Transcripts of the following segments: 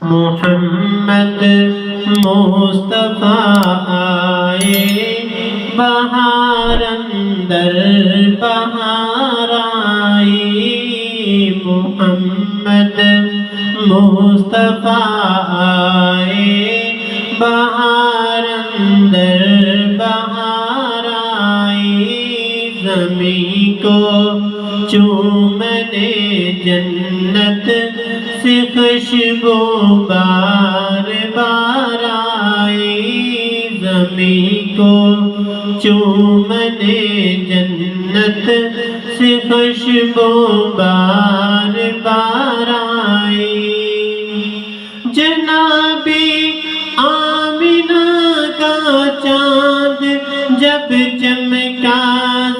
محمد مصطفیٰ آئے بہار اندر بہار آئی محمد مصطفیٰ آئے بہار اندر بہار آئی زمین کو چومنے جنت سے خوشبو بار بار آئی زمین کو چومنے جنت سے خوشبو بار بار آئی جنابی آمنہ کا چاند جب چمکا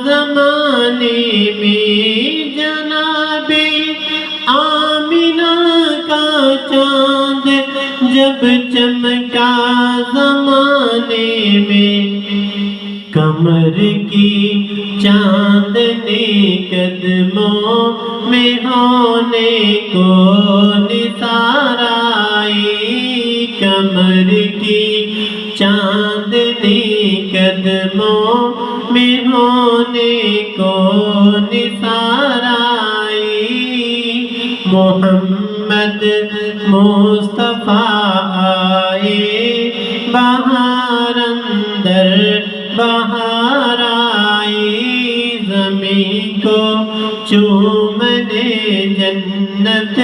زمانے میں جنابی آمنہ کا چاند جب چمکا زمانے میں کمر کی چاندنی قدموں میں ہونے کو نثار آئی کمر کی چاندنی قدموں میں ہونے کو نثار آئی محمد مصطفیٰ آئے بہار اندر بہار آئی زمین کو چومنے جنت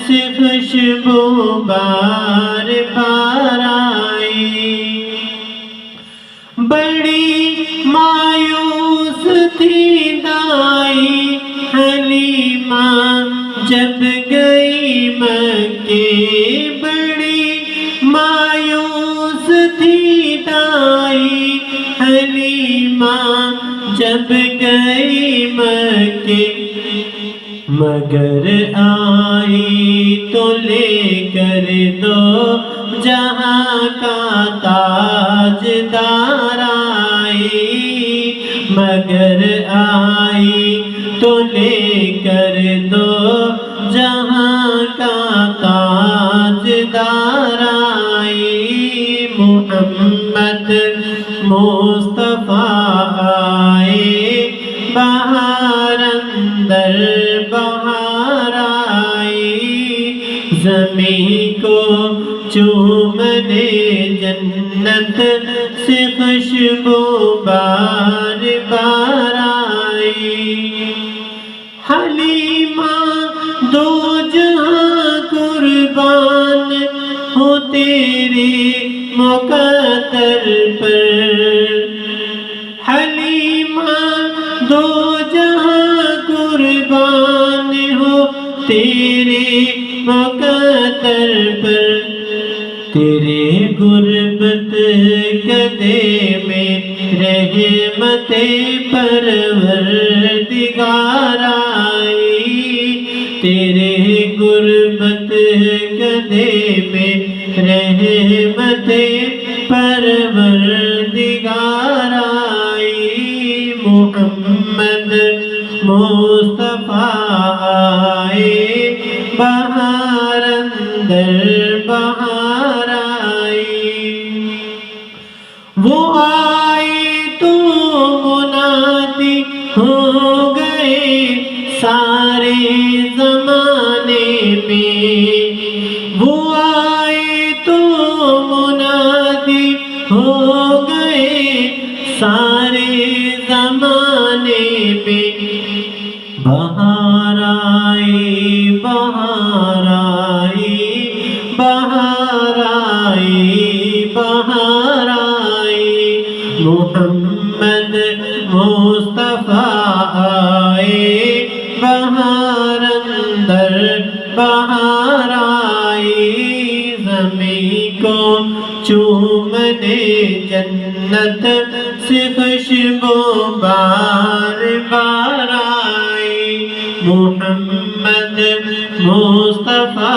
سے خوشبو بار بار آئی بڑی مایوس تھی دائی حلیمہ جب گئی مکے بڑی مایوس تھی دائی حلیمہ جب گئی مکے مگر آئی تو لے کر دو جہاں کا تاجدار آئی مگر آئی تو لے کر دو جہاں کا تاجدار آئی محمد مصطفیٰ آئے بہار اندر بہار آئی زمین کو چومنے جنت سے خوشبو بار بار آئی حلیمہ دو جہاں قربان ہو تیرے مقدر پر حلیمہ دو جہاں قربان ہو تیرے مقدر پر تیرے غربت کدے میں رحمت پروردگار آئی تیرے غربت کدے میں رحمت پروردگار آئی محمد مصطفیٰ آئے بہار اندر بہار آئی وہ آئے تو منادی ہو گئے سارے زمانے میں وہ آئے تو منادی ہو گئے سارے زمانے میں بہار آئی بہار آئی بہار آئی بہار آئی محمد مصطفیٰ آئے بہار اندر بہار آئی زمین کو چومنے جنت سے خوشبو بار بار آئی محمد مصطفیٰ